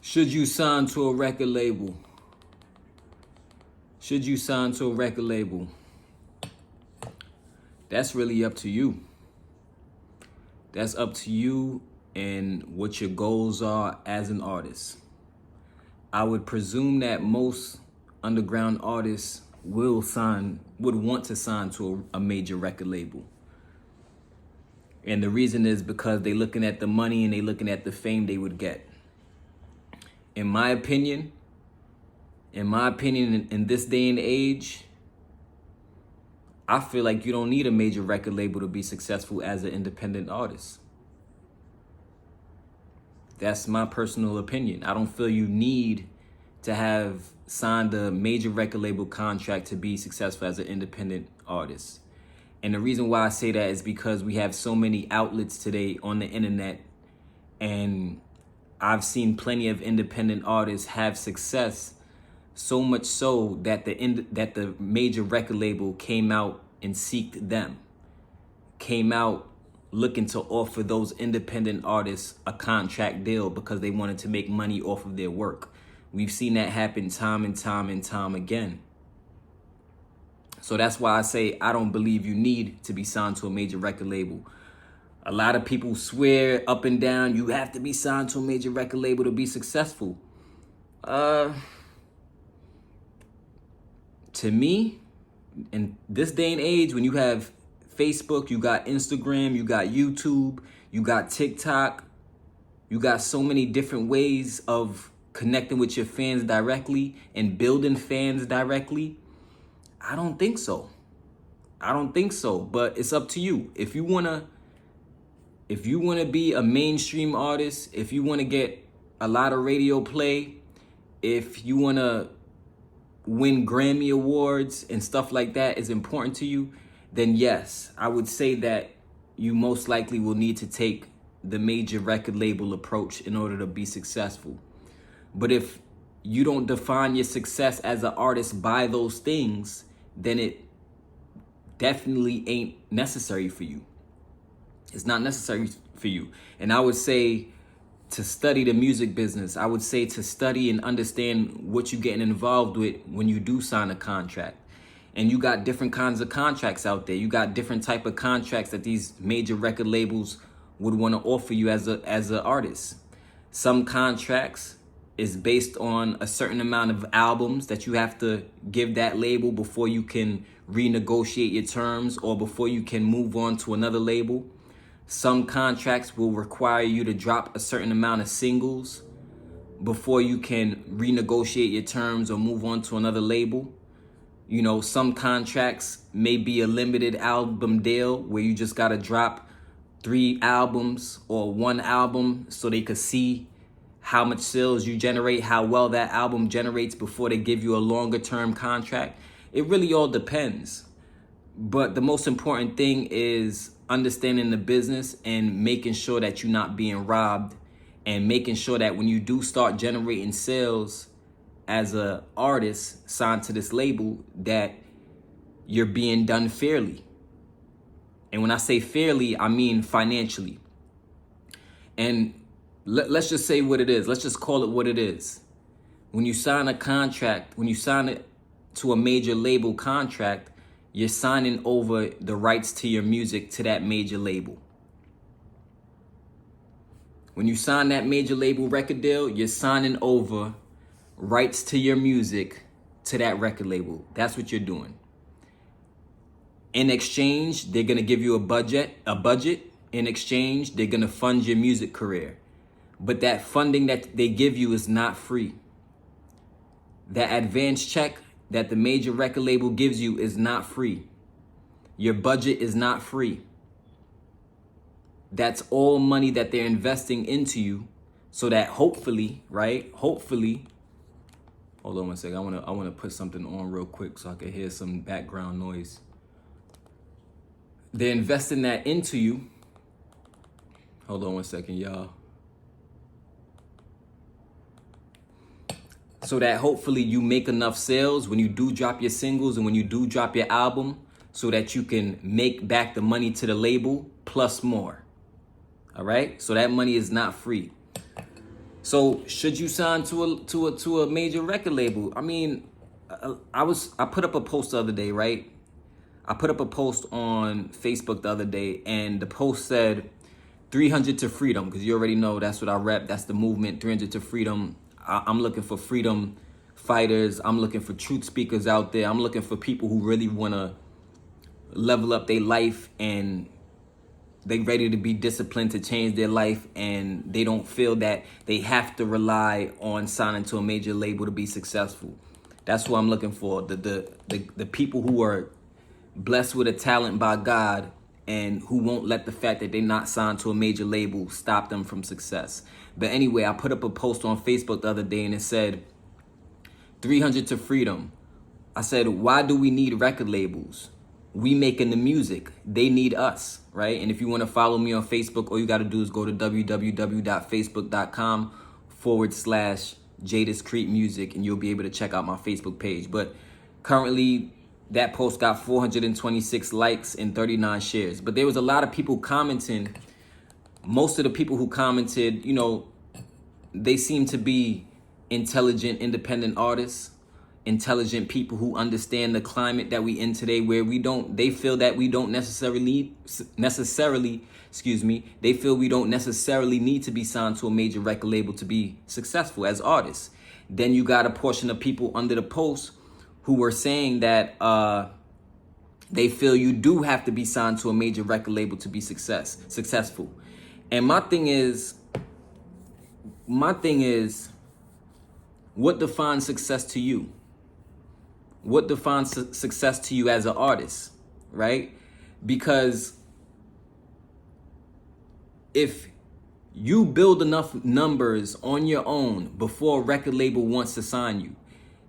Should you sign to a record label? Should you sign to a record label? That's really up to you. That's up to you and what your goals are as an artist. I would presume that most underground artists would want to sign to a major record label. And the reason is because they're looking at the money and they're looking at the fame they would get. In my opinion, in this day and age, I feel like you don't need a major record label to be successful as an independent artist. That's my personal opinion. I don't feel you need to have signed a major record label contract to be successful as an independent artist. And the reason why I say that is because we have so many outlets today on the internet, and I've seen plenty of independent artists have success, so much so that the major record label came out and seeked them, came out looking to offer those independent artists a contract deal because they wanted to make money off of their work. We've seen that happen time and time again. So that's why I say I don't believe you need to be signed to a major record label. A lot of people swear up and down you have to be signed to a major record label to be successful. To me, in this day and age, when you have Facebook, you got Instagram, you got YouTube, you got TikTok, you got so many different ways of connecting with your fans directly and building fans directly, I don't think so. But it's up to you. If you wanna be a mainstream artist, if you wanna get a lot of radio play, if you wanna win Grammy Awards and stuff like that is important to you, then yes, I would say that you most likely will need to take the major record label approach in order to be successful. But if you don't define your success as an artist by those things, then it definitely ain't necessary for you. It's not necessary for you. And I would say to study the music business. I would say to study and understand what you're getting involved with when you do sign a contract. And you got different kinds of contracts out there. You got different type of contracts that these major record labels would want to offer you as an artist. Some contracts is based on a certain amount of albums that you have to give that label before you can renegotiate your terms or before you can move on to another label. Some contracts will require you to drop a certain amount of singles before you can renegotiate your terms or move on to another label. You know, some contracts may be a limited album deal where you just got to drop 3 albums or 1 album so they could see how much sales you generate, how well that album generates before they give you a longer term contract. It really all depends. But the most important thing is understanding the business and making sure that you're not being robbed, and making sure that when you do start generating sales as a artist signed to this label, that you're being done fairly. And when I say fairly, I mean financially. And let's just say what it is. Let's just call it what it is. When you sign a contract, when you sign it to a major label contract, you're signing over the rights to your music to that major label. When you sign that major label record deal, you're signing over rights to your music to that record label. That's what you're doing. In exchange, they're going to give you a budget. In exchange, they're going to fund your music career. But that funding that they give you is not free. That advance check that the major record label gives you is not free. Your budget is not free. That's all money that they're investing into you so that hopefully, right? Hopefully, hold on one second. I want to put something on real quick so I can hear some background noise. They're investing that into you. Hold on one second, y'all. So that hopefully you make enough sales when you do drop your singles and when you do drop your album, so that you can make back the money to the label plus more. All right? So that money is not free. So should you sign to a major record label? I mean, I put up a post the other day, right? I put up a post on Facebook the other day, and the post said 300 to freedom, because you already know that's what I rep. That's the movement, 300 to freedom. I'm looking for freedom fighters. I'm looking for truth speakers out there. I'm looking for people who really want to level up their life, and they ready to be disciplined to change their life, and they don't feel that they have to rely on signing to a major label to be successful. That's what I'm looking for. The people who are blessed with a talent by God and who won't let the fact that they're not signed to a major label stop them from success. But anyway, I put up a post on Facebook the other day and it said 300 to freedom. I said, why do we need record labels? We making the music. They need us, right? And if you want to follow me on Facebook, all you got to do is go to www.facebook.com/Jadis Music, and you'll be able to check out my Facebook page. But currently, that post got 426 likes and 39 shares. But there was a lot of people commenting. Most of the people who commented, you know, they seem to be intelligent, independent artists, intelligent people who understand the climate that we in today, where they feel that we don't necessarily, they feel we don't necessarily need to be signed to a major record label to be successful as artists. Then you got a portion of people under the post who were saying that they feel you do have to be signed to a major record label to be successful. And my thing is, what defines success to you? What defines success to you as an artist, right? Because if you build enough numbers on your own before a record label wants to sign you,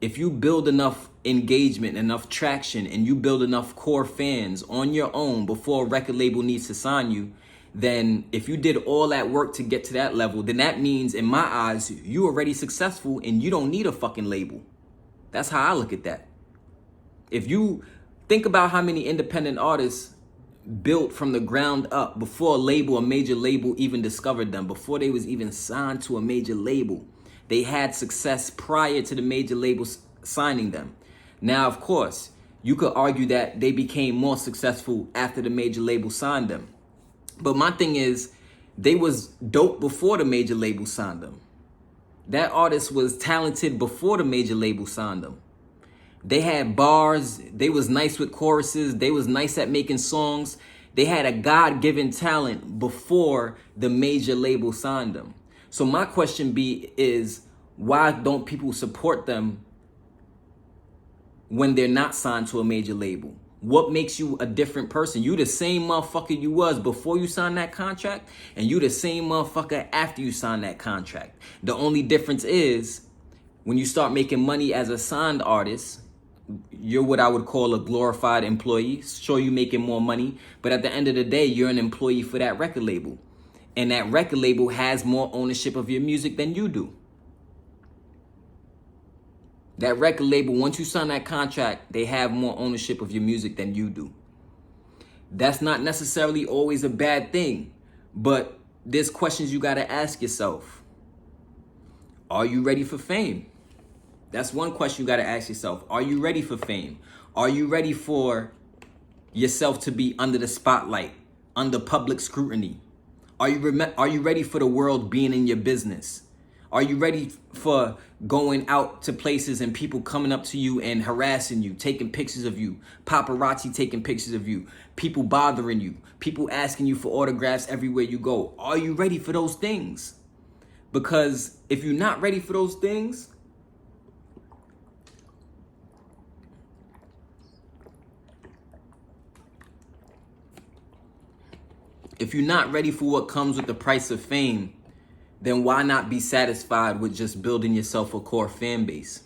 if you build enough engagement, enough traction, and you build enough core fans on your own before a record label needs to sign you, then if you did all that work to get to that level, then that means, in my eyes, you're already successful and you don't need a fucking label. That's how I look at that. If you think about how many independent artists built from the ground up before a major label even discovered them, before they was even signed to a major label, they had success prior to the major labels signing them. Now, of course, you could argue that they became more successful after the major label signed them. But my thing is, they was dope before the major label signed them. That artist was talented before the major label signed them. They had bars. They was nice with choruses. They was nice at making songs. They had a God-given talent before the major label signed them. So my question is, why don't people support them when they're not signed to a major label? What makes you a different person? You the same motherfucker you was before you signed that contract, and you the same motherfucker after you signed that contract. The only difference is, when you start making money as a signed artist, you're what I would call a glorified employee. Sure, you making more money, but at the end of the day, you're an employee for that record label. And that record label has more ownership of your music than you do. That record label, once you sign that contract, they have more ownership of your music than you do. That's not necessarily always a bad thing, but there's questions you got to ask yourself. Are you ready for fame? That's one question you got to ask yourself. Are you ready for fame? Are you ready for yourself to be under the spotlight, under public scrutiny? Are you ready for the world being in your business? Are you ready for going out to places and people coming up to you and harassing you, taking pictures of you, paparazzi taking pictures of you, people bothering you, people asking you for autographs everywhere you go? Are you ready for those things? Because if you're not ready for those things, if you're not ready for what comes with the price of fame, then why not be satisfied with just building yourself a core fan base?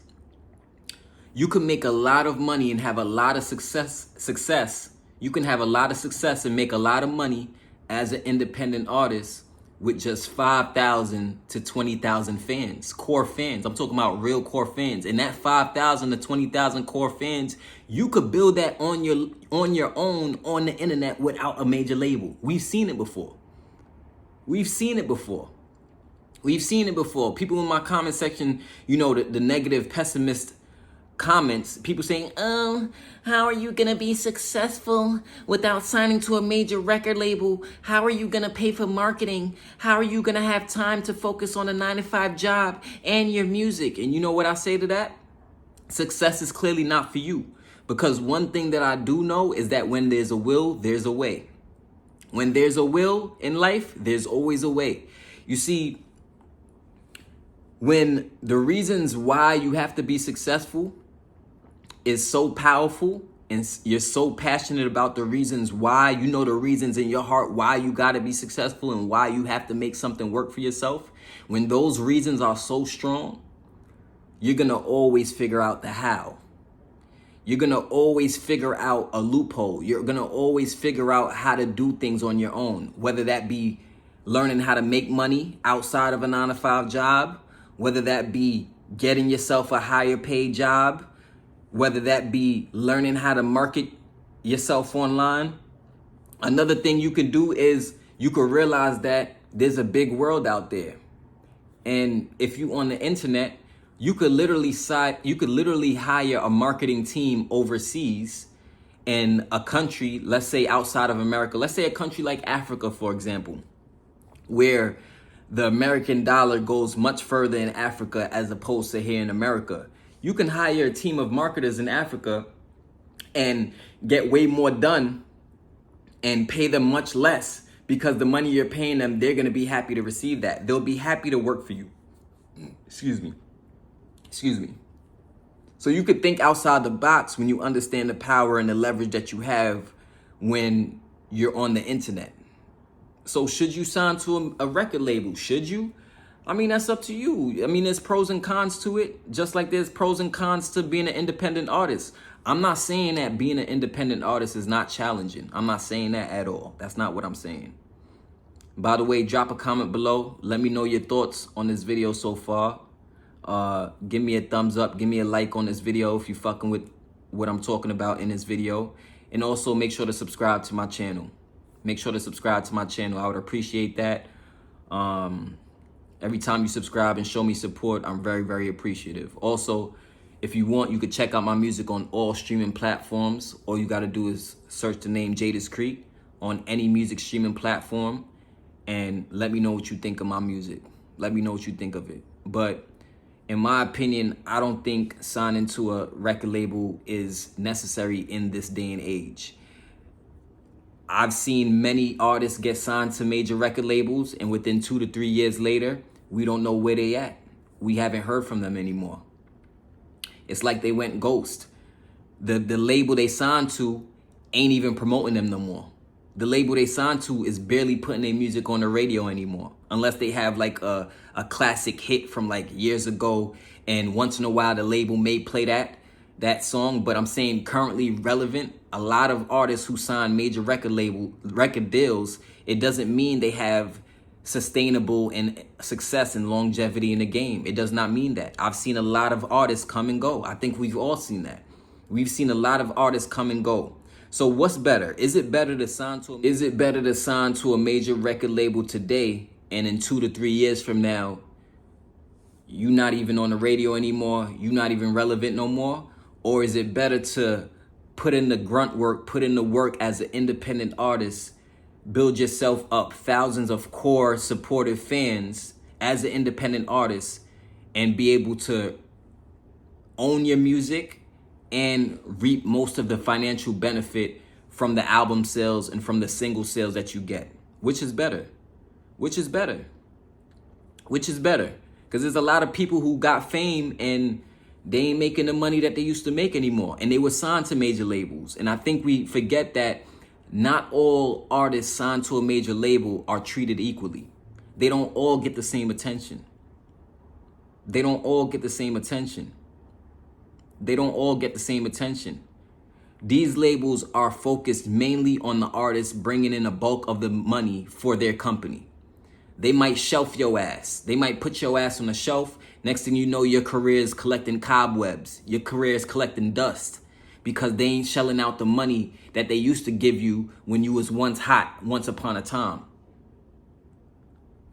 You can make a lot of money and have a lot of success. You can have a lot of success and make a lot of money as an independent artist with just 5,000 to 20,000 fans, core fans. I'm talking about real core fans. And that 5,000 to 20,000 core fans, you could build that on your own on the internet without a major label. We've seen it before. We've seen it before. People in my comment section, you know, the negative, pessimist comments, people saying, oh, how are you going to be successful without signing to a major record label? How are you going to pay for marketing? How are you going to have time to focus on a 9-to-5 job and your music? And you know what I say to that? Success is clearly not for you. Because one thing that I do know is that when there's a will, there's a way. When there's a will in life, there's always a way. You see, when the reasons why you have to be successful is so powerful and you're so passionate about the reasons why, you know the reasons in your heart why you got to be successful and why you have to make something work for yourself, when those reasons are so strong, you're going to always figure out the how. You're going to always figure out a loophole. You're going to always figure out how to do things on your own, whether that be learning how to make money outside of a 9-to-5 job, whether that be getting yourself a higher paid job, whether that be learning how to market yourself online. Another thing you can do is you can realize that there's a big world out there. And if you on the internet, you could literally hire a marketing team overseas in a country, let's say outside of America, let's say a country like Africa, for example, where the American dollar goes much further in Africa as opposed to here in America. You can hire a team of marketers in Africa and get way more done and pay them much less, because the money you're paying them, they're going to be happy to receive that. They'll be happy to work for you. Excuse me. So you could think outside the box when you understand the power and the leverage that you have when you're on the internet. So should you sign to a record label? Should you? I mean, that's up to you. I mean, there's pros and cons to it, just like there's pros and cons to being an independent artist. I'm not saying that being an independent artist is not challenging. I'm not saying that at all. That's not what I'm saying. By the way, drop a comment below. Let me know your thoughts on this video so far. Give me a thumbs up. Give me a like on this video if you're fucking with what I'm talking about in this video. And also make sure to subscribe to my channel. Make sure to subscribe to my channel. I would appreciate that. Every time you subscribe and show me support, I'm very, very appreciative. Also, if you want, you could check out my music on all streaming platforms. All you got to do is search the name Jadis Creek on any music streaming platform and let me know what you think of my music. Let me know what you think of it. But in my opinion, I don't think signing to a record label is necessary in this day and age. I've seen many artists get signed to major record labels, and within 2 to 3 years later, we don't know where they at. We haven't heard from them anymore. It's like they went ghost. The label they signed to ain't even promoting them no more. The label they signed to is barely putting their music on the radio anymore, unless they have like a classic hit from like years ago, and once in a while the label may play that song. But I'm saying currently relevant, a lot of artists who sign major record deals, it doesn't mean they have sustainable and success and longevity in the game. It does not mean that. I've seen a lot of artists come and go. I think we've all seen that. We've seen a lot of artists come and go. So what's better? Is it better to sign to a major record label today, and in 2 to 3 years from now, you're not even on the radio anymore, you're not even relevant no more? Or is it better to put in the grunt work, put in the work as an independent artist, build yourself up thousands of core supportive fans as an independent artist, and be able to own your music and reap most of the financial benefit from the album sales and from the single sales that you get? Which is better? Which is better? Which is better? Because there's a lot of people who got fame and they ain't making the money that they used to make anymore, and they were signed to major labels. And I think we forget that not all artists signed to a major label are treated equally. They don't all get the same attention. They don't all get the same attention. They don't all get the same attention. These labels are focused mainly on the artists bringing in a bulk of the money for their company. They might shelf your ass. They might put your ass on the shelf. Next thing you know, your career is collecting cobwebs. Your career is collecting dust because they ain't shelling out the money that they used to give you when you was once hot, once upon a time.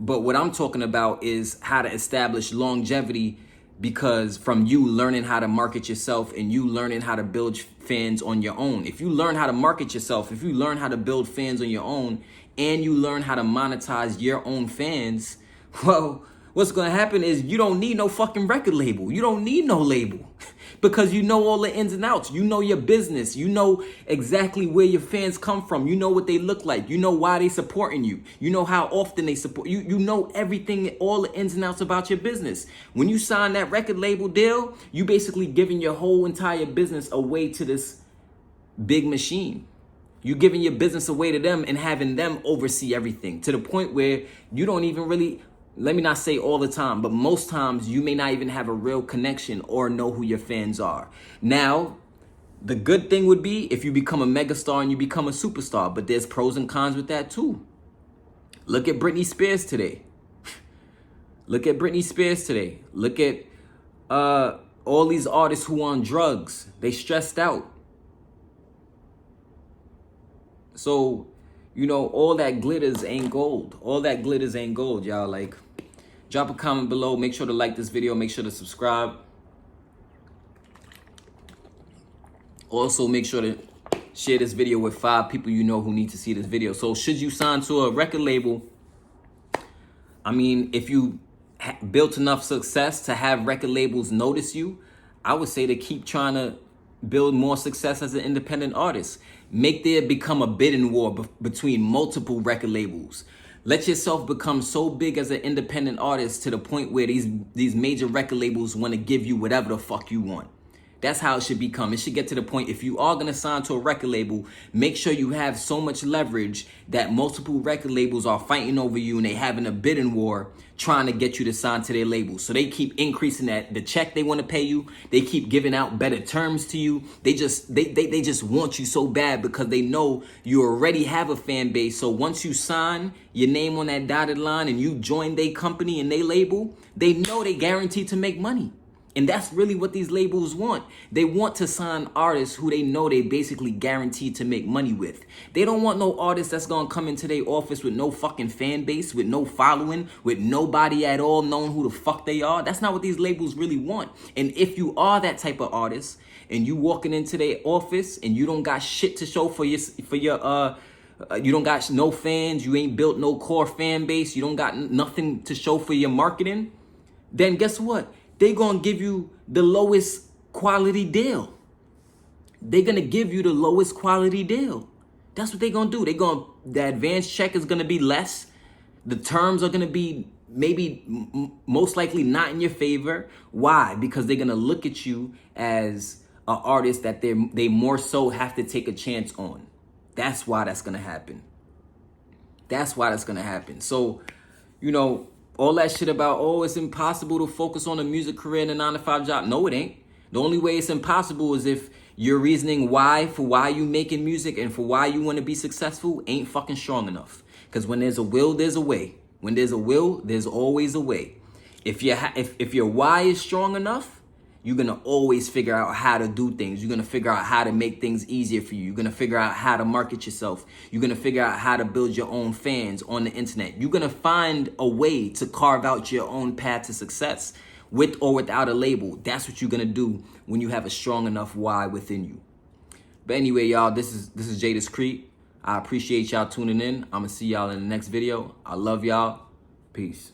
But what I'm talking about is how to establish longevity, because from you learning how to market yourself and you learning how to build fans on your own. If you learn how to market yourself, if you learn how to build fans on your own, and you learn how to monetize your own fans, well, what's going to happen is you don't need no fucking record label. You don't need no label because you know all the ins and outs. You know your business. You know exactly where your fans come from. You know what they look like. You know why they supporting you. You know how often they support you. You know everything, all the ins and outs about your business. When you sign that record label deal, you basically giving your whole entire business away to this big machine. You giving your business away to them and having them oversee everything to the point where you don't even really, let me not say all the time, but most times you may not even have a real connection or know who your fans are. Now, the good thing would be if you become a megastar and you become a superstar, but there's pros and cons with that too. Look at Britney Spears today. Look at Britney Spears today. Look at all these artists who on drugs. They stressed out. So, you know, all that glitters ain't gold. All that glitters ain't gold, y'all. Like, drop a comment below. Make sure to like this video. Make sure to subscribe. Also, make sure to share this video with 5 people you know who need to see this video. So, should you sign to a record label, I mean, if you built enough success to have record labels notice you, I would say to keep trying to build more success as an independent artist. Make there become a bidding war between multiple record labels. Let yourself become so big as an independent artist to the point where these major record labels want to give you whatever the fuck you want. That's how it should become. It should get to the point, if you are going to sign to a record label, make sure you have so much leverage that multiple record labels are fighting over you and they having a bidding war trying to get you to sign to their label. So they keep increasing the check they want to pay you. They keep giving out better terms to you. They just want you so bad because they know you already have a fan base. So once you sign your name on that dotted line and you join their company and they label, they know they guaranteed to make money. And that's really what these labels want. They want to sign artists who they know they basically guaranteed to make money with. They don't want no artist that's going to come into their office with no fucking fan base, with no following, with nobody at all knowing who the fuck they are. That's not what these labels really want. And if you are that type of artist and you walking into their office and you don't got shit to show for your you don't got no fans, you ain't built no core fan base, you don't got nothing to show for your marketing, then guess what? They're going to give you the lowest quality deal. They're going to give you the lowest quality deal. That's what they're going to do. The advance check is going to be less. The terms are going to be maybe most likely not in your favor. Why? Because they're going to look at you as an artist that they more so have to take a chance on. That's why that's going to happen. That's why that's going to happen. So, you know, all that shit about, oh, it's impossible to focus on a music career and a 9-to-5 job. No, it ain't. The only way it's impossible is if your reasoning for why you making music and for why you want to be successful ain't fucking strong enough. Because when there's a will, there's a way. When there's a will, there's always a way. If your why is strong enough, you're going to always figure out how to do things. You're going to figure out how to make things easier for you. You're going to figure out how to market yourself. You're going to figure out how to build your own fans on the internet. You're going to find a way to carve out your own path to success with or without a label. That's what you're going to do when you have a strong enough why within you. But anyway, y'all, this is Jada's Creek. I appreciate y'all tuning in. I'm going to see y'all in the next video. I love y'all. Peace.